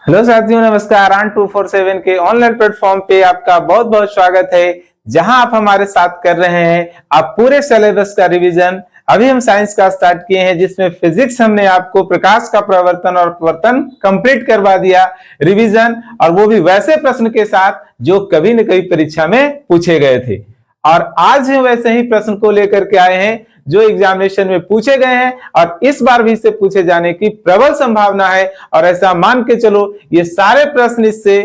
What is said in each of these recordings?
Hello साथियों, नमस्कार। आन 247 के ऑनलाइन प्लेटफॉर्म पे आपका बहुत बहुत स्वागत है, जहां आप हमारे साथ कर रहे हैं आप पूरे सिलेबस का रिवीजन। अभी हम साइंस का स्टार्ट किए हैं, जिसमें फिजिक्स हमने आपको प्रकाश का प्रवर्तन और अपवर्तन कंप्लीट करवा दिया रिवीजन, और वो भी वैसे प्रश्न के साथ जो कभी न कभी परीक्षा में पूछे गए थे। और आज हम वैसे ही प्रश्न को लेकर के आए हैं जो एग्जामिनेशन में पूछे गए हैं, और इस बार भी इससे पूछे जाने की प्रबल संभावना है। और ऐसा मान के चलो, ये सारे प्रश्न इससे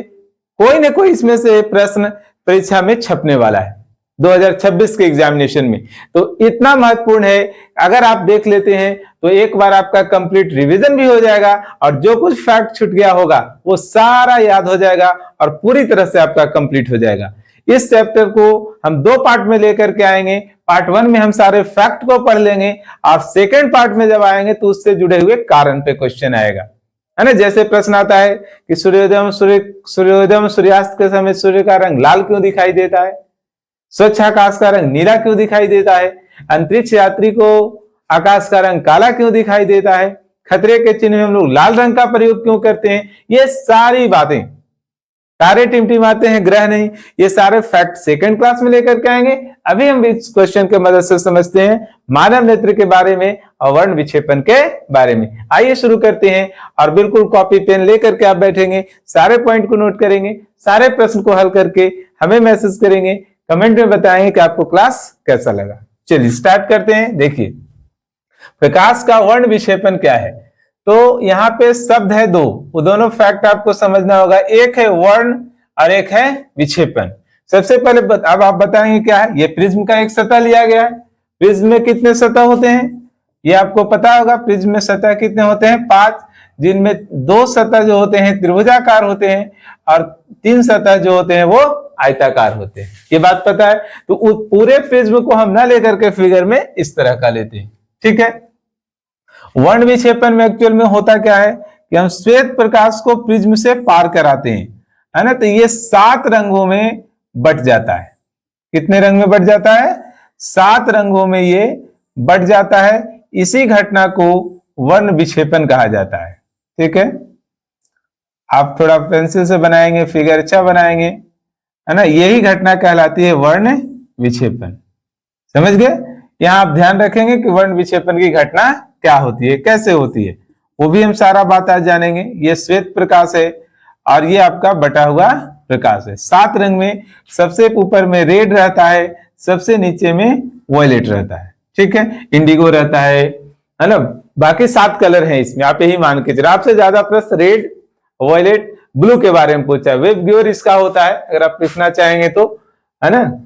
कोई न कोई इसमें से प्रश्न परीक्षा में छपने वाला है 2026 के एग्जामिनेशन में। तो इतना महत्वपूर्ण है, अगर आप देख लेते हैं तो एक बार आपका कंप्लीट रिवीजन भी हो जाएगा, और जो कुछ फैक्ट छूट गया होगा वो सारा याद हो जाएगा और पूरी तरह से आपका कंप्लीट हो जाएगा। इस चैप्टर को हम दो पार्ट में लेकर के आएंगे। पार्ट 1 में हम सारे फैक्ट को पढ़ लेंगे, और सेकेंड पार्ट में जब आएंगे तो उससे जुड़े हुए कारण पे क्वेश्चन आएगा, है ना। जैसे प्रश्न आता है कि सूर्योदय में सूर्यास्त के समय सूर्य का रंग लाल क्यों दिखाई देता है, स्वच्छ आकाश का रंग नीला क्यों दिखाई देता है, अंतरिक्ष यात्री को आकाश का रंग काला क्यों दिखाई देता है, खतरे के चिन्ह में हम लोग लाल रंग का प्रयोग क्यों करते हैं। ये सारी बातें, तारे टिमटिमाते हैं ग्रह नहीं, ये सारे फैक्ट सेकंड क्लास में लेकर के आएंगे। अभी हम इस क्वेश्चन के मदद से समझते हैं मानव नेत्र के बारे में और वर्ण विक्षेपण के बारे में। आइए शुरू करते हैं, और बिल्कुल कॉपी पेन लेकर के आप बैठेंगे, सारे पॉइंट को नोट करेंगे, सारे प्रश्न को हल करके हमें मैसेज करेंगे, कमेंट में बताएंगे कि आपको क्लास कैसा लगा। चलिए स्टार्ट करते हैं। देखिए, प्रकाश का वर्ण विक्षेपण क्या है। तो यहाँ पे शब्द है दो, वो दोनों फैक्ट आपको समझना होगा। एक है वर्ण और एक है विक्षेपण। सबसे पहले अब आप बताएंगे क्या है। ये प्रिज्म का एक सतह लिया गया है। प्रिज्म में कितने सतह होते हैं ये आपको पता होगा। प्रिज्म में सतह कितने होते हैं? 5, जिनमें 2 सतह जो होते हैं त्रिभुजाकार होते हैं, और 3 सतह जो होते हैं वो आयताकार होते हैं। ये बात पता है। तो पूरे प्रिज्म को हम ना लेकर के फिगर में इस तरह का लेते हैं, ठीक है। वर्ण विक्षेपण में एक्चुअल में होता क्या है कि हम श्वेत प्रकाश को प्रिज्म से पार कराते हैं, है ना। तो ये 7 रंगों में बट जाता है। कितने रंग में बट जाता है? 7 रंगों में ये बट जाता है। इसी घटना को वर्ण विक्षेपण कहा जाता है, ठीक है। आप थोड़ा पेंसिल से बनाएंगे, फिगर अच्छा बनाएंगे, है ना। यही घटना कहलाती है वर्ण विक्षेपण। समझ गए? यहां आप ध्यान रखेंगे कि वर्ण विक्षेपण की घटना क्या होती है, कैसे होती है, वो भी हम सारा बात आज जानेंगे। ये श्वेत प्रकाश है और ये आपका बटा हुआ प्रकाश है। 7 रंग में सबसे ऊपर में रेड रहता है, सबसे नीचे में वॉयलेट रहता है, ठीक है। इंडिगो रहता है ना। बाकी 7 कलर हैं इसमें, आप यही मान के चलिए। आपसे ज्यादा प्रश्न रेड, वॉयलेट, ब्लू के बारे में पूछा है। वेब ग्योर इसका होता है, अगर आप पूछना चाहेंगे तो, है ना।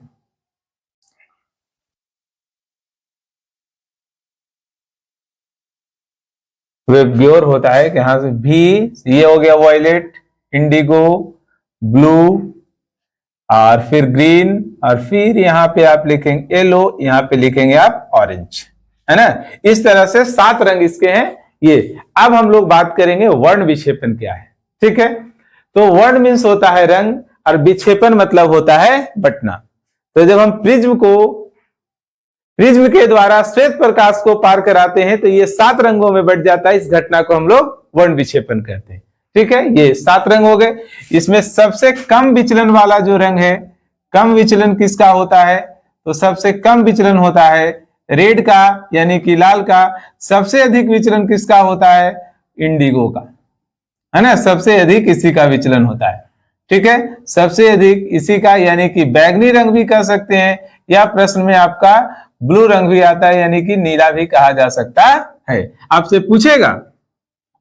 वेबग्योर होता है कि यहां से भी, ये हो गया वॉयलेट, इंडिगो, ब्लू, और फिर ग्रीन, और फिर यहाँ पे आप लिखेंगे येलो, यहाँ पे लिखेंगे आप ऑरेंज, है ना। इस तरह से 7 रंग इसके हैं ये। अब हम लोग बात करेंगे वर्ण विक्षेपण क्या है, ठीक है। तो वर्ण मीन्स होता है रंग, और विक्षेपण मतलब होता है बटना। तो जब हम प्रिज्म के द्वारा श्वेत प्रकाश को पार कराते हैं तो ये 7 रंगों में बट जाता है। इस घटना को हम लोग वर्ण विक्षेपण कहते हैं, ठीक है। ये 7 रंग हो गए। इसमें सबसे कम विचलन वाला जो रंग है, कम विचलन किसका होता है? तो सबसे कम विचलन होता है रेड का, यानी कि लाल का। सबसे अधिक विचलन किसका होता है? इंडिगो का, है ना। सबसे अधिक इसी का विचलन होता है, ठीक है। सबसे अधिक इसी का, यानी कि बैगनी रंग भी कह सकते हैं, या प्रश्न में आपका ब्लू रंग भी आता है, यानी कि नीला भी कहा जा सकता है। आपसे पूछेगा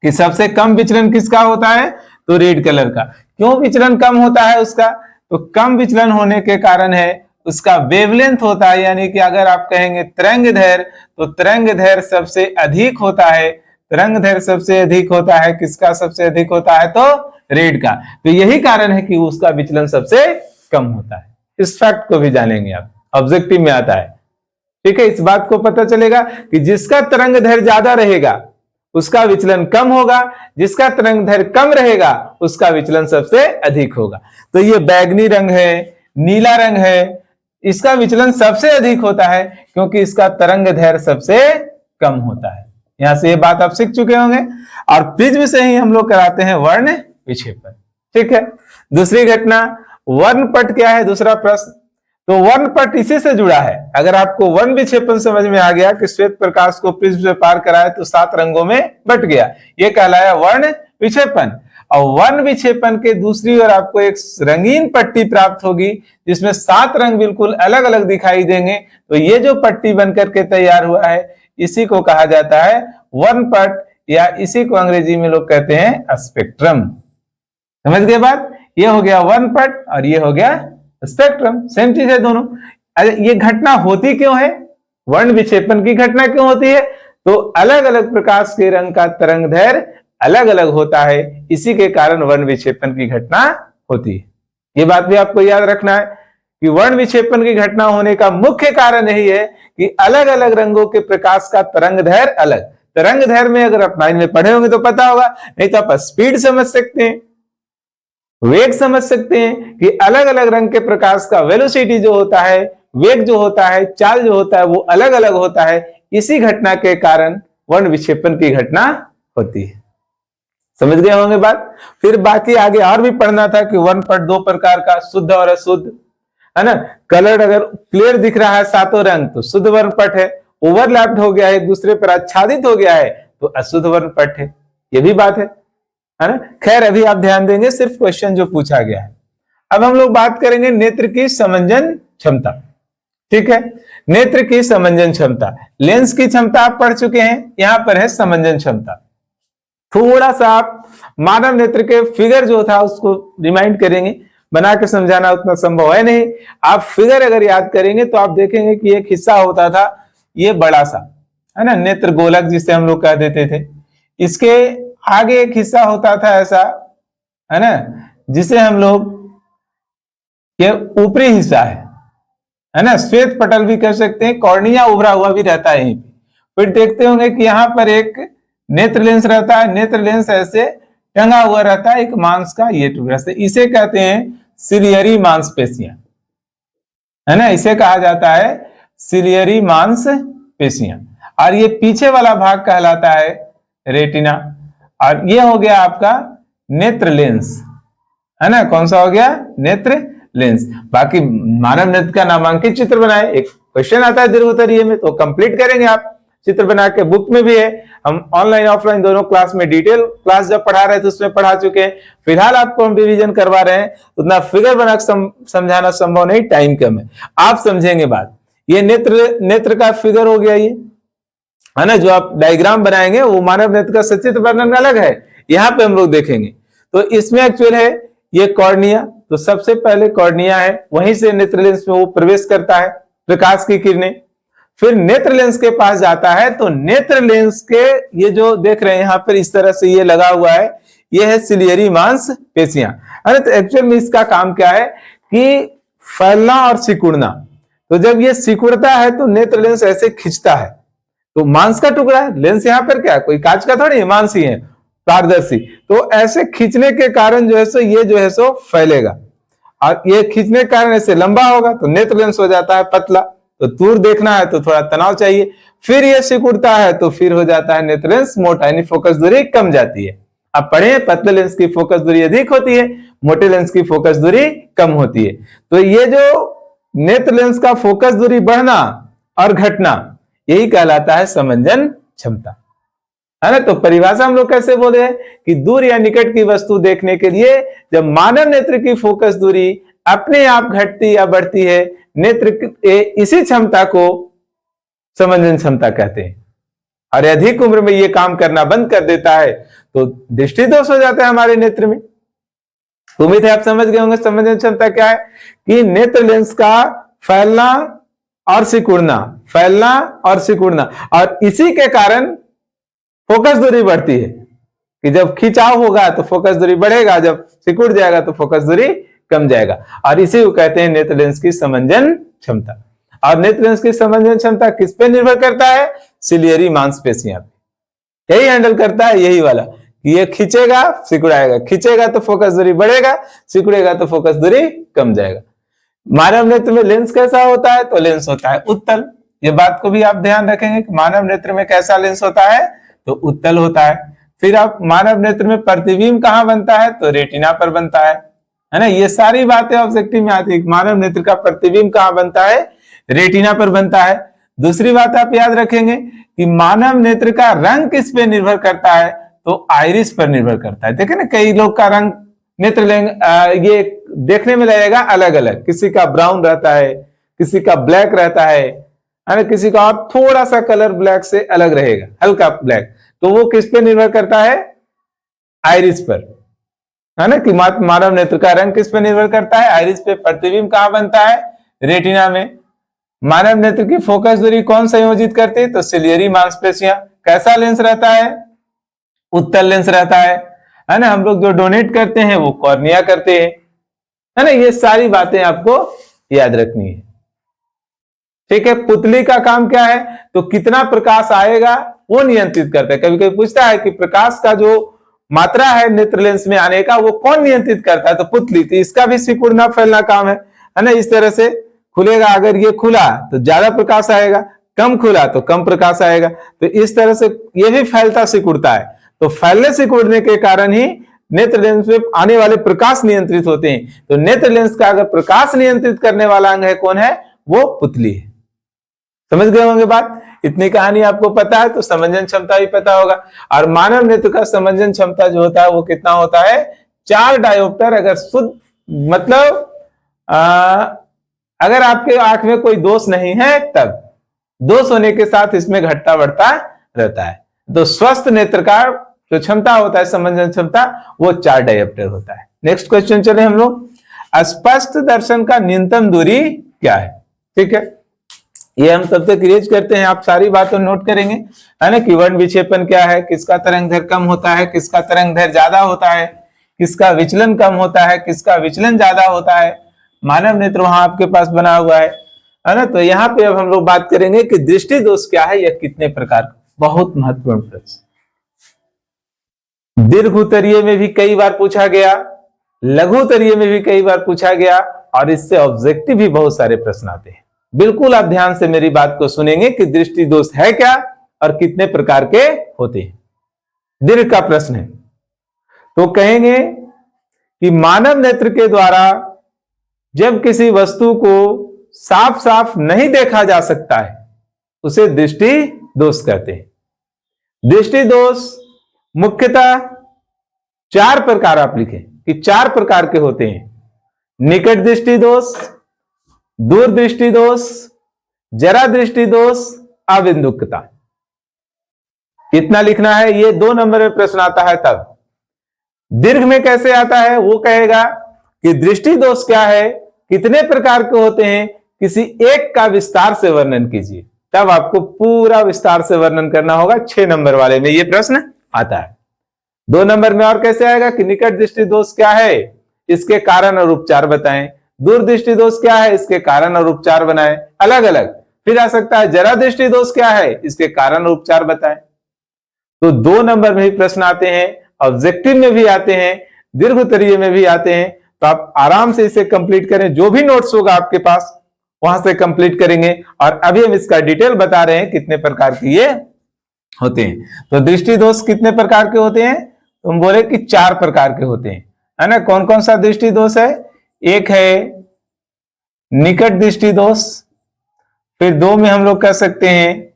कि सबसे कम विचलन किसका होता है, तो रेड कलर का। क्यों विचलन कम होता है उसका? तो कम विचलन होने के कारण है उसका वेवलेंथ होता है, यानी कि अगर आप कहेंगे तरंगदैर्घ्य, तो तरंगदैर्घ्य सबसे अधिक होता है। तरंगदैर्घ्य सबसे अधिक होता है, किसका सबसे अधिक होता है? तो रेड का। तो यही कारण है कि उसका विचलन सबसे कम होता है। इस फैक्ट को भी जानेंगे आप, ऑब्जेक्टिव में आता है, ठीक है। इस बात को पता चलेगा कि जिसका तरंगदैर्घ्य ज्यादा रहेगा उसका विचलन कम होगा, जिसका तरंगदैर्घ्य कम रहेगा उसका विचलन सबसे अधिक होगा। तो ये बैगनी रंग है, नीला रंग है, इसका विचलन सबसे अधिक होता है क्योंकि इसका तरंगदैर्घ्य सबसे कम होता है। यहां से ये बात आप सीख चुके होंगे। और प्रिज्म से ही हम लोग कराते हैं वर्ण विक्षेपन। ठीक है, दूसरी घटना वर्णपट क्या है, दूसरा प्रश्न। तो वर्णपट इसी से जुड़ा है। अगर आपको वर्ण विक्षेपण समझ में आ गया कि श्वेत प्रकाश को प्रिज्म से पार कराए तो 7 रंगों में बट गया, ये कहलाया वर्ण विक्षेपन। और वर्ण विक्षेपन के दूसरी ओर आपको एक रंगीन पट्टी प्राप्त होगी जिसमें 7 रंग बिल्कुल अलग अलग दिखाई देंगे। तो ये जो पट्टी बनकर के तैयार हुआ है इसी को कहा जाता है वर्णपट, या इसी को अंग्रेजी में लोग कहते हैं स्पेक्ट्रम। समझ गए बात? ये हो गया वर्णपट और ये हो गया स्पेक्ट्रम, सेम चीज है दोनों। ये घटना होती क्यों है? वर्ण विक्षेपण की घटना क्यों होती है? तो अलग अलग प्रकाश के रंग का तरंग दैर्घ्य अलग अलग होता है, इसी के कारण वर्ण विक्षेपण की घटना होती है। ये बात भी आपको याद रखना है कि वर्ण विक्षेपण की घटना होने का मुख्य कारण यही है कि अलग अलग रंगों के प्रकाश का तरंग दैर्घ्य अलग। तरंग दैर्घ्य में अगर आप 9 में पढ़े होंगे तो पता होगा, नहीं तो आप स्पीड समझ सकते हैं, वेग समझ सकते हैं कि अलग अलग रंग के प्रकाश का वेलोसिटी जो होता है, वेग जो होता है, चाल जो होता है वो अलग अलग होता है। इसी घटना के कारण वर्ण विक्षेपण की घटना होती है। समझ गए होंगे बात? फिर बाकी आगे और भी पढ़ना था कि वर्णपट 2 प्रकार का, शुद्ध और अशुद्ध, है ना। कलर अगर क्लियर दिख रहा है 7 रंग तो शुद्ध वर्णपट है, ओवरलैप्ड हो गया है, एक दूसरे पर आच्छादित हो गया है तो अशुद्ध वर्णपट है। ये भी बात है ना। खैर अभी आप ध्यान देंगे सिर्फ क्वेश्चन जो पूछा गया है। अब हम लोग बात करेंगे नेत्र की समंजन क्षमता। ठीक है, नेत्र की समंजन क्षमता। लेंस की क्षमता आप पढ़ चुके हैं, यहां पर है समंजन क्षमता। थोड़ा सा आप मानव नेत्र के फिगर जो था उसको रिमाइंड करेंगे, बना के समझाना उतना संभव है नहीं। आप फिगर अगर याद करेंगे तो आप देखेंगे कि एक हिस्सा होता था ये बड़ा सा, है ना, नेत्र गोलक जिसे हम लोग कह देते थे। इसके आगे एक हिस्सा होता था ऐसा, है ना, जिसे हम लोग, ये ऊपरी हिस्सा है ना, श्वेत पटल भी कह सकते हैं, कॉर्निया उभरा हुआ भी रहता है यहीं पे। फिर देखते होंगे कि यहाँ पर एक नेत्र लेंस रहता है, नेत्र लेंस ऐसे टंगा हुआ रहता है एक मांस का ये टुकड़ा से, इसे कहते हैं सिलियरी मांसपेशियां, है ना, इसे कहा जाता है सिलियरी मांसपेशियां। और ये पीछे वाला भाग कहलाता है रेटिना। और ये हो गया आपका नेत्र लेंस, है ना, कौन सा हो गया? नेत्र लेंस। बाकी मानव नेत्र का नामांकित चित्र बनाए, एक क्वेश्चन आता है दीर्घोत्तरीय में तो कंप्लीट करेंगे आप, चित्र बना के बुक में भी है। हम ऑनलाइन ऑफलाइन दोनों क्लास में डिटेल क्लास जब पढ़ा रहे थे उसमें पढ़ा चुके हैं। फिलहाल आपको हम रिवीजन करवा रहे हैं, उतना फिगर बना समझाना संभव नहीं, टाइम कम है, आप समझेंगे बात। ये नेत्र का फिगर हो गया, ये है ना, जो आप डायग्राम बनाएंगे वो मानव नेत्र का सचित्र वर्णन अलग है, यहाँ पे हम लोग देखेंगे। तो इसमें एक्चुअल है ये कॉर्निया, तो सबसे पहले कॉर्निया है, वहीं से नेत्र लेंस में वो प्रवेश करता है प्रकाश की किरणें, फिर नेत्र लेंस के पास जाता है। तो नेत्र लेंस के ये जो देख रहे हैं यहाँ पर इस तरह से ये लगा हुआ है, ये है सिलियरी मांसपेशियां। अरे तो एक्चुअल में इसका काम क्या है कि फैलना और सिकुड़ना। तो जब ये सिकुड़ता है तो नेत्र लेंस ऐसे खींचता है, तो मांस का टुकड़ा है, लेंस यहाँ पर क्या कोई कांच का थोड़ी है, मांस ही है, पारदर्शी। तो ऐसे खींचने के कारण जो है सो ये जो है सो फैलेगा, और ये खींचने के कारण ऐसे लंबा होगा तो नेत्र लेंस हो जाता है पतला। तो दूर देखना है तो थोड़ा तनाव चाहिए, फिर ये सिकुड़ता है तो फिर हो जाता है नेत्र लेंस मोटा, यानी फोकस दूरी कम जाती है। अब पढ़े, पतले लेंस की फोकस दूरी अधिक होती है, मोटे लेंस की फोकस दूरी कम होती है। तो ये जो नेत्र लेंस का फोकस दूरी बढ़ना और घटना यही कहलाता है समंजन क्षमता, है ना। तो परिभाषा हम लोग कैसे बोले हैं कि दूर या निकट की वस्तु देखने के लिए जब मानव नेत्र की फोकस दूरी अपने आप घटती या बढ़ती है, नेत्र इसी क्षमता को समंजन क्षमता कहते हैं। और अधिक उम्र में ये काम करना बंद कर देता है तो दृष्टि दोष हो जाता है हमारे नेत्र में। उम्मीद है आप समझ गए होंगे समंजन क्षमता क्या है, कि नेत्र लेंस का फैलना और सिकुड़ना, फैलना और सिकुड़ना, और इसी के कारण फोकस दूरी बढ़ती है कि जब खिंचाव होगा तो फोकस दूरी बढ़ेगा, जब सिकुड़ जाएगा तो फोकस दूरी कम जाएगा। और इसी को कहते हैं नेत्र लेंस की समंजन क्षमता। और नेत्र लेंस की समंजन क्षमता किस पे निर्भर करता है? सिलियरी मांसपेशियां पे। यही हैंडल करता है, यही वाला कि ये खींचेगा सिकुड़ाएगा, खींचेगा तो फोकस दूरी बढ़ेगा, सिकुड़ेगा तो फोकस दूरी कम जाएगा। मानव नेत्र में लेंस कैसा होता है? तो लेंस होता है उत्तल। ये बात को भी आप ध्यान रखेंगे कि मानव नेत्र में कैसा लेंस होता है? तो उत्तल होता है। फिर आप मानव नेत्र में प्रतिबिंब कहाँ बनता है, तो रेटिना पर बनता है ना। ये सारी बातें ऑब्जेक्टिव में आती है। मानव नेत्र का प्रतिबिंब कहाँ बनता है, रेटिना पर बनता है। दूसरी बात आप याद रखेंगे कि मानव नेत्र का रंग किस पे निर्भर करता है, तो आइरिस पर निर्भर करता है। देखे ना, कई लोग का रंग नेत्र ये देखने में लगेगा अलग अलग, किसी का ब्राउन रहता है, किसी का ब्लैक रहता है ना, किसी का और थोड़ा सा कलर ब्लैक से अलग रहेगा, हल्का ब्लैक। तो वो किस पे निर्भर करता है, आइरिस पर, है ना। कि मानव नेत्र का रंग किस पे निर्भर करता है, आइरिस पे। प्रतिबिंब कहां बनता है, रेटिना में। मानव नेत्र की फोकस दूरी कौन संयोजित करती है, तो सिलियरी मांसपेशियां। कैसा लेंस रहता है, उत्तल लेंस रहता है ना। हम लोग जो डोनेट करते हैं वो कॉर्निया करते हैं, है ना। ये सारी बातें आपको याद रखनी है, ठीक है। पुतली का काम क्या है, तो कितना प्रकाश आएगा वो नियंत्रित करता है। कभी कभी पूछता है कि प्रकाश का जो मात्रा है नेत्र लेंस में आने का वो कौन नियंत्रित करता है, तो पुतली। तो इसका भी सिकुड़ना फैलना काम है ना। इस तरह से खुलेगा, अगर ये खुला तो ज्यादा प्रकाश आएगा, कम खुला तो कम प्रकाश आएगा। तो इस तरह से ये भी फैलता सिकुड़ता है। तो फैलने सिकुड़ने के कारण ही नेत्र लेंस में आने वाले प्रकाश नियंत्रित होते हैं। तो नेत्र लेंस का अगर प्रकाश नियंत्रित करने वाला अंग है, कौन है, वो पुतली है। समझ गए होंगे बात। इतनी कहानी आपको पता है तो समंजन क्षमता भी पता होगा। और मानव नेत्र का समंजन क्षमता जो होता है वो कितना होता है, 4 डायोप्टर। अगर शुद्ध मतलब अगर आपके आंख में कोई दोष नहीं है, तब दोष होने के साथ इसमें घटता बढ़ता रहता है। तो स्वस्थ नेत्र का जो क्षमता होता है, समंजन क्षमता, वो 4 डायोप्टर होता है। नेक्स्ट क्वेश्चन चले हम लोग। स्पष्ट दर्शन का न्यूनतम दूरी क्या है, ठीक है। ये हम तब तक रेज करते हैं, आप सारी बातों नोट करेंगे, है ना। कि वर्ण विक्षेपण क्या है, किसका तरंग दैर्घ्य कम होता है, किसका तरंग दैर्घ्य ज्यादा होता है, किसका विचलन कम होता है, किसका विचलन ज्यादा होता है। मानव नेत्र वहां आपके पास बना हुआ है ना। तो यहाँ पे अब हम लोग बात करेंगे कि दृष्टि दोष क्या है, यह कितने प्रकार का। बहुत महत्वपूर्ण प्रश्न, दीर्घ उत्तरीय में भी कई बार पूछा गया, लघु उत्तरीय में भी कई बार पूछा गया, और इससे ऑब्जेक्टिव भी बहुत सारे प्रश्न आते हैं। बिल्कुल आप ध्यान से मेरी बात को सुनेंगे कि दृष्टि दोष है क्या और कितने प्रकार के होते हैं। दीर्घ का प्रश्न है तो कहेंगे कि मानव नेत्र के द्वारा जब किसी वस्तु को साफ साफ नहीं देखा जा सकता है, उसे दृष्टि दोष कहते हैं। दृष्टि दोष मुख्यतः 4 प्रकार आप लिखें कि 4 प्रकार के होते हैं। निकट दृष्टि दोष, दूर दृष्टि दोष, जरा दृष्टि दोष, अबिंदुकता। कितना लिखना है, ये 2 नंबर में प्रश्न आता है। तब दीर्घ में कैसे आता है, वो कहेगा कि दृष्टि दोष क्या है, कितने प्रकार के होते हैं, किसी एक का विस्तार से वर्णन कीजिए। तब आपको पूरा विस्तार से वर्णन करना होगा। 6 नंबर वाले में ये प्रश्न आता है। 2 नंबर में और कैसे आएगा कि निकट दृष्टि दोष क्या है, इसके कारण और उपचार बताएं। दूर दृष्टि दोष क्या है, इसके कारण और उपचार बनाएं, अलग अलग। फिर आ सकता है जरा दृष्टि दोष क्या है, इसके कारण और उपचार बताएं। तो 2 नंबर में भी प्रश्न आते हैं, ऑब्जेक्टिव में भी आते हैं, दीर्घ उत्तरीय में भी आते हैं। तो आप आराम से इसे कंप्लीट करें, जो भी नोट्स होगा आपके पास वहां से कंप्लीट करेंगे। और अभी हम इसका डिटेल बता रहे हैं कितने प्रकार के ये होते हैं। तो दृष्टि दोष कितने प्रकार के होते हैं, तुम बोले कि 4 प्रकार के होते हैं, है ना। कौन कौन सा दृष्टि दोष है, एक है निकट दृष्टि दोष, फिर 2 में हम लोग कह सकते हैं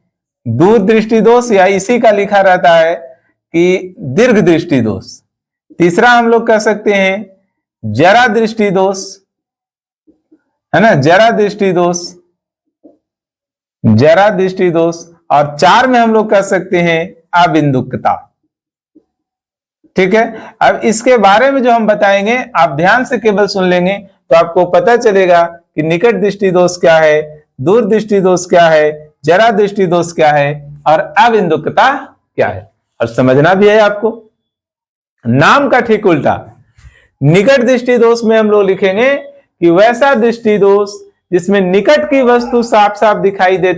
दूर दृष्टि दोष, या इसी का लिखा रहता है कि दीर्घ दृष्टि दोष। तीसरा हम लोग कह सकते हैं जरा दृष्टि दोष, है ना, जरा दृष्टि दोष, जरा दृष्टि दोष। और 4 में हम लोग कह सकते हैं अबिंदुकता, ठीक है। अब इसके बारे में जो हम बताएंगे आप ध्यान से केवल सुन लेंगे तो आपको पता चलेगा कि निकट दृष्टि दोष क्या है, दूर दृष्टि दोष क्या है, जरा दृष्टि दोष क्या है, और अबिंदुकता क्या है। और समझना भी है आपको, नाम का ठीक उल्टा। निकट दृष्टि दोष में हम लोग लिखेंगे कि वैसा दृष्टि दोष जिसमें निकट की वस्तु साफ साफ दिखाई देती